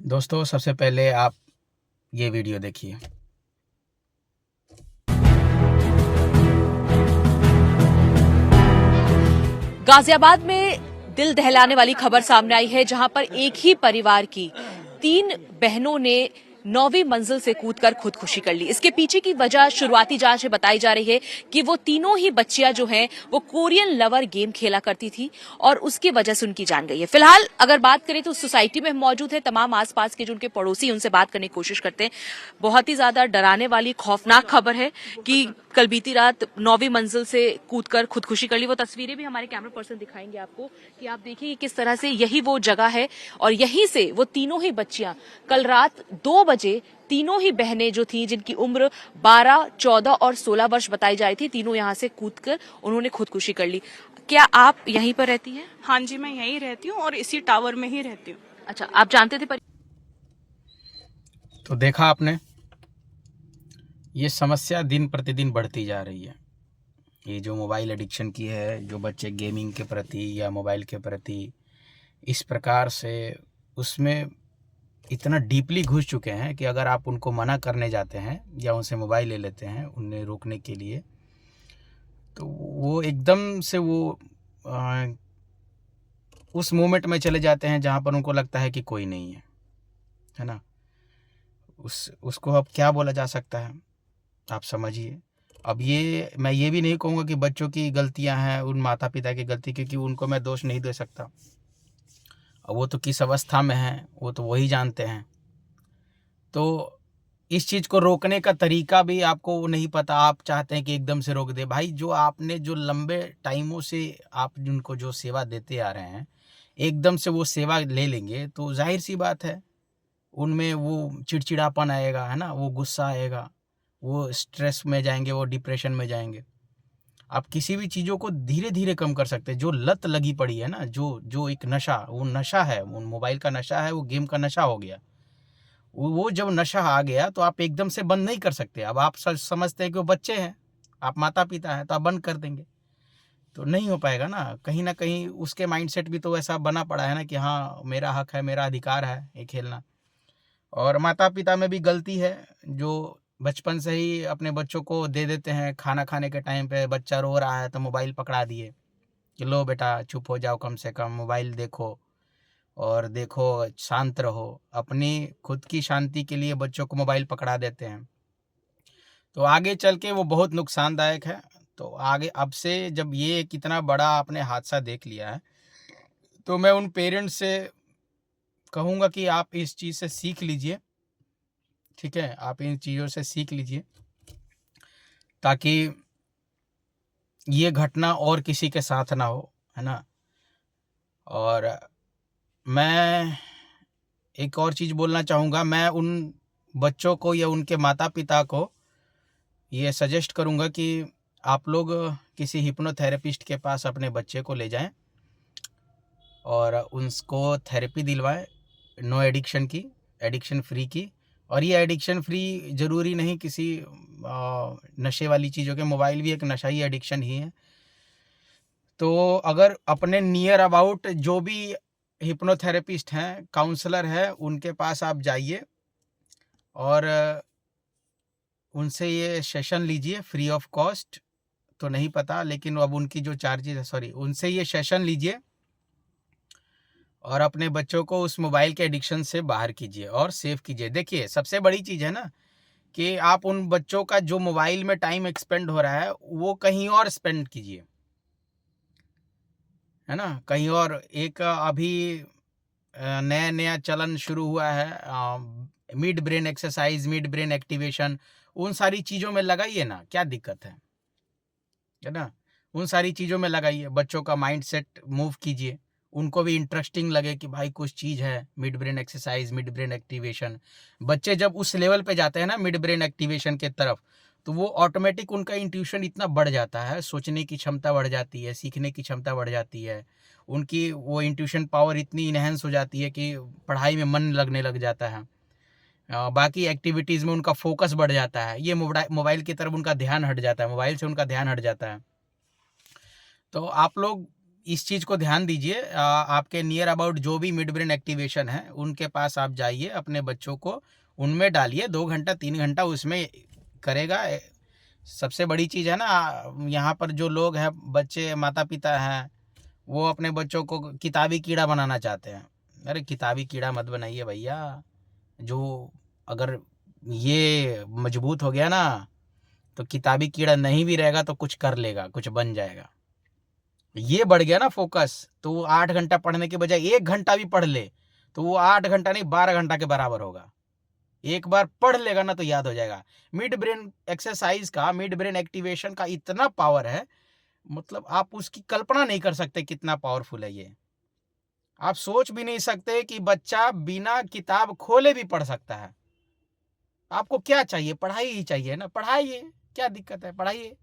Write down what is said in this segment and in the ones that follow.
दोस्तों सबसे पहले आप ये वीडियो देखिए। गाजियाबाद में दिल दहलाने वाली खबर सामने आई है, जहां पर एक ही परिवार की 3 बहनों ने 9वीं मंजिल से कूदकर खुदकुशी कर ली। इसके पीछे की वजह शुरुआती जांच में बताई जा रही है कि वो तीनों ही बच्चियां जो हैं वो कोरियन लवर गेम खेला करती थी और उसकी वजह से उनकी जान गई है। फिलहाल अगर बात करें तो सोसाइटी में मौजूद है, तमाम आसपास के जो उनके पड़ोसी उनसे बात करने की कोशिश करते हैं। बहुत ही ज्यादा डराने वाली खौफनाक खबर है कि कल बीती रात 9वीं मंजिल से कूदकर खुदकुशी कर ली। वो तस्वीरें भी हमारे कैमरा पर्सन दिखाएंगे आपको कि आप देखिए किस तरह से यही वो जगह है और यहीं से वो तीनों ही बच्चियां कल रात 2 बजे तीनों ही बहनें जो थी, जिनकी उम्र 12, 14 और 16 वर्ष बताई जा रही थी, तीनों यहां से कूदकर उन्होंने खुदकुशी कर ली। क्या आप यहीं पर रहती हैं? हाँ जी, मैं यहीं रहती हूँ और इसी टावर में ही रहती हूँ। अच्छा, आप जानते थे तो देखा आपने, ये समस्या दिन प्रतिदिन बढ़ती जा रही है। ये जो मोबाइल एडिक्शन की है, जो बच्चे गेमिंग के प्रति या मोबाइल के प्रति इस प्रकार से उसमें इतना डीपली घुस चुके हैं कि अगर आप उनको मना करने जाते हैं या उनसे मोबाइल ले लेते हैं उन्हें रोकने के लिए, तो वो एकदम से वो उस मोमेंट में चले जाते हैं जहाँ पर उनको लगता है कि कोई नहीं है ना। उसको अब क्या बोला जा सकता है, आप समझिए। अब ये मैं ये भी नहीं कहूँगा कि बच्चों की गलतियाँ हैं, उन माता पिता की गलती, क्योंकि उनको मैं दोष नहीं दे सकता। अब वो तो किस अवस्था में हैं वो तो वही जानते हैं। तो इस चीज़ को रोकने का तरीका भी आपको नहीं पता, आप चाहते हैं कि एकदम से रोक दे। भाई, जो आपने जो लंबे टाइमों से आप जिनको जो सेवा देते आ रहे हैं, एकदम से वो सेवा ले लेंगे तो जाहिर सी बात है उनमें वो चिड़चिड़ापन आएगा, है ना, वो गुस्सा आएगा, वो स्ट्रेस में जाएंगे, वो डिप्रेशन में जाएंगे। आप किसी भी चीज़ों को धीरे धीरे कम कर सकते हैं। जो लत लगी पड़ी है ना, जो जो एक नशा, वो नशा है, वो मोबाइल का नशा है, वो गेम का नशा हो गया। वो जब नशा आ गया तो आप एकदम से बंद नहीं कर सकते। अब आप समझते हैं कि वो बच्चे हैं, आप माता पिता हैं, तो आप बंद कर देंगे तो नहीं हो पाएगा ना। कहीं ना कहीं उसके माइंडसेट भी तो ऐसा बना पड़ा है ना कि हाँ, मेरा हक है, मेरा अधिकार है ये खेलना। और माता पिता में भी गलती है, जो बचपन से ही अपने बच्चों को दे देते हैं। खाना खाने के टाइम पे बच्चा रो रहा है तो मोबाइल पकड़ा दिए कि लो बेटा चुप हो जाओ, कम से कम मोबाइल देखो और देखो, शांत रहो। अपनी खुद की शांति के लिए बच्चों को मोबाइल पकड़ा देते हैं, तो आगे चल के वो बहुत नुकसानदायक है। तो आगे अब से जब ये कितना बड़ा आपने हादसा देख लिया है, तो मैं उन पेरेंट्स से कहूँगा कि आप इस चीज़ से सीख लीजिए। ठीक है, आप इन चीज़ों से सीख लीजिए ताकि ये घटना और किसी के साथ ना हो, है ना। और मैं एक और चीज़ बोलना चाहूँगा, मैं उन बच्चों को या उनके माता पिता को ये सजेस्ट करूँगा कि आप लोग किसी हिप्नोथेरेपिस्ट के पास अपने बच्चे को ले जाएं और उनको थेरेपी दिलवाएं, नो एडिक्शन की, एडिक्शन फ्री की। और ये एडिक्शन फ्री ज़रूरी नहीं किसी नशे वाली चीज़ों के, मोबाइल भी एक नशा ही, एडिक्शन ही है। तो अगर अपने नियर अबाउट जो भी हिप्नोथेरेपिस्ट हैं, काउंसलर है, उनके पास आप जाइए और उनसे ये सेशन लीजिए फ्री ऑफ कॉस्ट। तो नहीं पता, लेकिन अब उनकी जो चार्जेस है, सॉरी, उनसे ये सेशन लीजिए और अपने बच्चों को उस मोबाइल के एडिक्शन से बाहर कीजिए और सेव कीजिए। देखिए, सबसे बड़ी चीज़ है ना कि आप उन बच्चों का जो मोबाइल में टाइम एक्सपेंड हो रहा है वो कहीं और स्पेंड कीजिए, है ना, कहीं और। एक अभी नया नया चलन शुरू हुआ है, mid brain exercise, mid brain activation, उन सारी चीज़ों में लगाइए ना, क्या दिक्कत है ना। उन सारी चीज़ों में लगाइए, बच्चों का माइंड सेट मूव कीजिए, उनको भी इंटरेस्टिंग लगे कि भाई कुछ चीज़ है, mid brain exercise, mid brain activation. बच्चे जब उस लेवल पे जाते हैं ना मिड ब्रेन एक्टिवेशन के तरफ, तो वो ऑटोमेटिक उनका इंट्यूशन इतना बढ़ जाता है, सोचने की क्षमता बढ़ जाती है, सीखने की क्षमता बढ़ जाती है, उनकी वो इंट्यूशन पावर इतनी इनहेंस हो जाती है कि पढ़ाई में मन लगने लग जाता है, बाकी एक्टिविटीज़ में उनका फोकस बढ़ जाता है। ये मोबाइल की तरफ उनका ध्यान हट जाता है, मोबाइल से उनका ध्यान हट जाता है। तो आप लोग इस चीज़ को ध्यान दीजिए। आपके नियर अबाउट जो भी मिड ब्रेन एक्टिवेशन है उनके पास आप जाइए, अपने बच्चों को उनमें डालिए, 2 घंटा 3 घंटा उसमें करेगा। सबसे बड़ी चीज़ है ना, यहाँ पर जो लोग हैं, बच्चे, माता पिता हैं, वो अपने बच्चों को किताबी कीड़ा बनाना चाहते हैं। अरे किताबी कीड़ा मत बनाइए भैया। जो अगर ये मजबूत हो गया ना, तो किताबी कीड़ा नहीं भी रहेगा तो कुछ कर लेगा, कुछ बन जाएगा। ये बढ़ गया ना फोकस, तो वो 8 घंटा पढ़ने के बजाय 1 घंटा भी पढ़ ले तो वो 8 घंटा नहीं 12 घंटा के बराबर होगा। एक बार पढ़ लेगा ना तो याद हो जाएगा। मिड ब्रेन एक्सरसाइज का, मिड ब्रेन एक्टिवेशन का इतना पावर है, मतलब आप उसकी कल्पना नहीं कर सकते कितना पावरफुल है ये। आप सोच भी नहीं सकते कि बच्चा बिना किताब खोले भी पढ़ सकता है। आपको क्या चाहिए? पढ़ाई ही चाहिए ना, पढ़ाइए, क्या दिक्कत है, पढ़ाइए।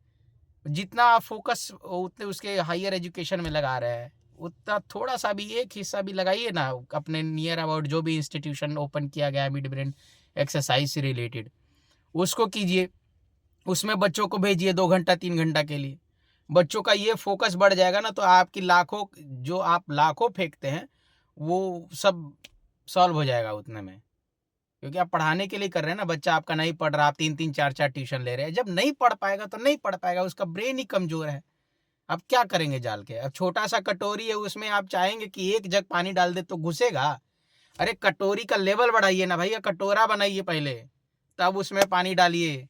जितना आप फोकस उतने उसके हायर एजुकेशन में लगा रहे हैं, उतना थोड़ा सा भी एक हिस्सा भी लगाइए ना अपने नियर अबाउट जो भी इंस्टीट्यूशन ओपन किया गया है मिड ब्रेन एक्सरसाइज से रिलेटेड, उसको कीजिए। उसमें बच्चों को भेजिए 2 घंटा 3 घंटा के लिए। बच्चों का ये फोकस बढ़ जाएगा ना, तो आपकी लाखों, जो आप लाखों फेंकते हैं वो सब सॉल्व हो जाएगा उतने में। क्योंकि आप पढ़ाने के लिए कर रहे हैं ना। बच्चा आपका नहीं पढ़ रहा, आप 3-3 4-4 ट्यूशन ले रहे हैं। जब नहीं पढ़ पाएगा तो नहीं पढ़ पाएगा, उसका ब्रेन ही कमजोर है। अब क्या करेंगे जाल के? अब छोटा सा कटोरी है, उसमें आप चाहेंगे कि 1 जग पानी डाल दे तो घुसेगा? अरे कटोरी का लेवल बढ़ाइए ना भैया, कटोरा बनाइए पहले, तब उसमें पानी डालिए।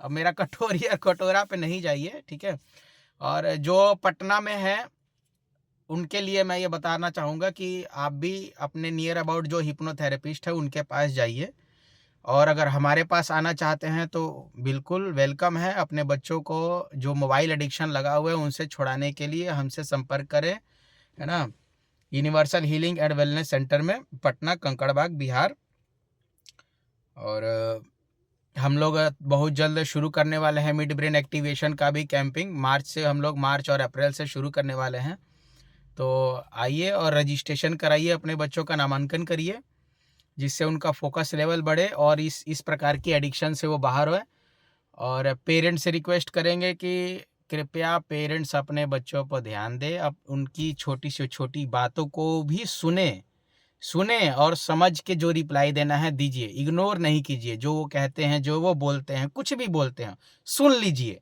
अब मेरा कटोरी और कटोरा पे नहीं जाइए, ठीक है। और जो पटना में है उनके लिए मैं ये बताना चाहूँगा कि आप भी अपने नियर अबाउट जो हिप्नोथेरेपिस्ट है उनके पास जाइए। और अगर हमारे पास आना चाहते हैं तो बिल्कुल वेलकम है। अपने बच्चों को जो मोबाइल एडिक्शन लगा हुआ है उनसे छुड़ाने के लिए हमसे संपर्क करें, है ना। Universal healing and wellness centre में, पटना, कंकड़बाग, बिहार। और हम लोग बहुत जल्द शुरू करने वाले हैं मिड ब्रेन एक्टिवेशन का भी कैंपिंग। मार्च से हम लोग, मार्च और अप्रैल से शुरू करने वाले हैं। तो आइए और रजिस्ट्रेशन कराइए, अपने बच्चों का नामांकन करिए, जिससे उनका फोकस लेवल बढ़े और इस प्रकार की एडिक्शन से वो बाहर होए। और पेरेंट्स से रिक्वेस्ट करेंगे कि कृपया पेरेंट्स अपने बच्चों पर ध्यान दें। अब उनकी छोटी से छोटी बातों को भी सुने और समझ के जो रिप्लाई देना है दीजिए। इग्नोर नहीं कीजिए। जो वो कहते हैं, जो वो बोलते हैं, कुछ भी बोलते हैं, सुन लीजिए,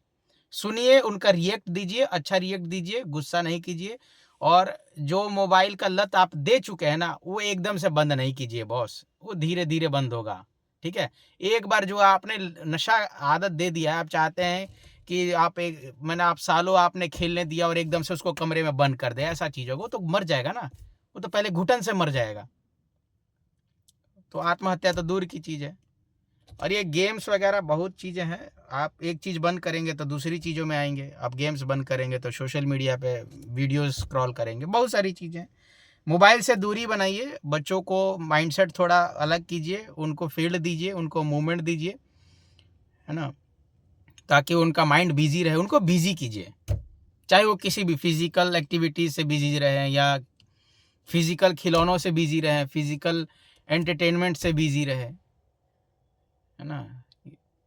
सुनिए, उनका रिएक्ट दीजिए, अच्छा रिएक्ट दीजिए, गुस्सा नहीं कीजिए। और जो मोबाइल का लत आप दे चुके हैं ना, वो एकदम से बंद नहीं कीजिए बॉस, वो धीरे धीरे बंद होगा, ठीक है। एक बार जो आपने नशा आदत दे दिया है, आप चाहते हैं कि आप सालों आपने खेलने दिया और एकदम से उसको कमरे में बंद कर दे, ऐसा चीज होगा, तो मर जाएगा ना। वो तो पहले घुटन से मर जाएगा। तो आत्महत्या तो दूर की चीज है। और ये गेम्स वगैरह बहुत चीज़ें हैं। आप एक चीज़ बंद करेंगे तो दूसरी चीज़ों में आएंगे। आप गेम्स बंद करेंगे तो सोशल मीडिया पे वीडियोस स्क्रॉल करेंगे, बहुत सारी चीज़ें। मोबाइल से दूरी बनाइए, बच्चों को माइंडसेट थोड़ा अलग कीजिए, उनको फील्ड दीजिए, उनको मूवमेंट दीजिए, है ना, ताकि उनका माइंड बिजी रहे। उनको बिजी कीजिए, चाहे वो किसी भी फिजिकल एक्टिविटीज से बिजी रहें या फिजिकल खिलौनों से बिजी रहें, फिजिकल एंटरटेनमेंट से बिजी रहें, है ना।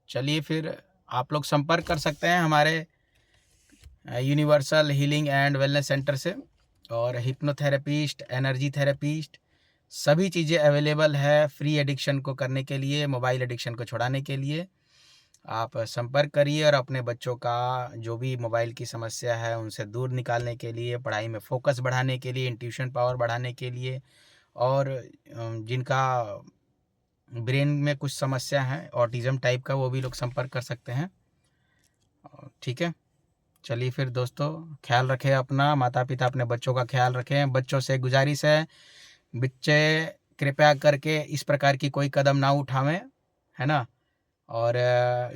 चलिए फिर आप लोग संपर्क कर सकते हैं हमारे universal healing and wellness centre से। और हिप्नोथेरेपिस्ट, एनर्जी थेरेपिस्ट, सभी चीज़ें अवेलेबल है फ्री एडिक्शन को करने के लिए, मोबाइल एडिक्शन को छुड़ाने के लिए। आप संपर्क करिए और अपने बच्चों का जो भी मोबाइल की समस्या है उनसे दूर निकालने के लिए, पढ़ाई में फोकस बढ़ाने के लिए, इंट्यूशन पावर बढ़ाने के लिए, और जिनका ब्रेन में कुछ समस्या है ऑटिज्म टाइप का, वो भी लोग संपर्क कर सकते हैं, ठीक है। चलिए फिर दोस्तों, ख्याल रखें अपना, माता पिता अपने बच्चों का ख्याल रखें। बच्चों से गुजारिश है, बच्चे कृपया करके इस प्रकार की कोई कदम ना उठावें, है ना। और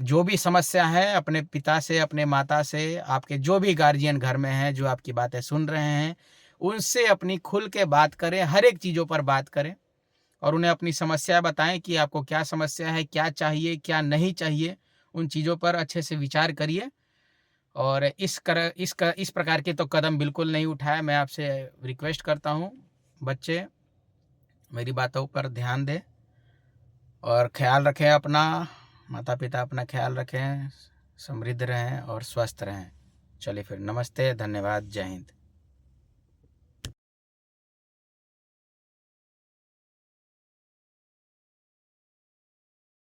जो भी समस्या है अपने पिता से, अपने माता से, आपके जो भी गार्जियन घर में हैं जो आपकी बातें सुन रहे हैं, उनसे अपनी खुल के बात करें, हर एक चीज़ों पर बात करें और उन्हें अपनी समस्या बताएं कि आपको क्या समस्या है, क्या चाहिए, क्या नहीं चाहिए। उन चीज़ों पर अच्छे से विचार करिए और इस प्रकार के तो कदम बिल्कुल नहीं उठाए। मैं आपसे रिक्वेस्ट करता हूँ, बच्चे मेरी बातों पर ध्यान दें और ख्याल रखें अपना, माता पिता अपना ख्याल रखें, समृद्ध रहें और स्वस्थ रहें। चलिए फिर, नमस्ते, धन्यवाद, जय हिंद।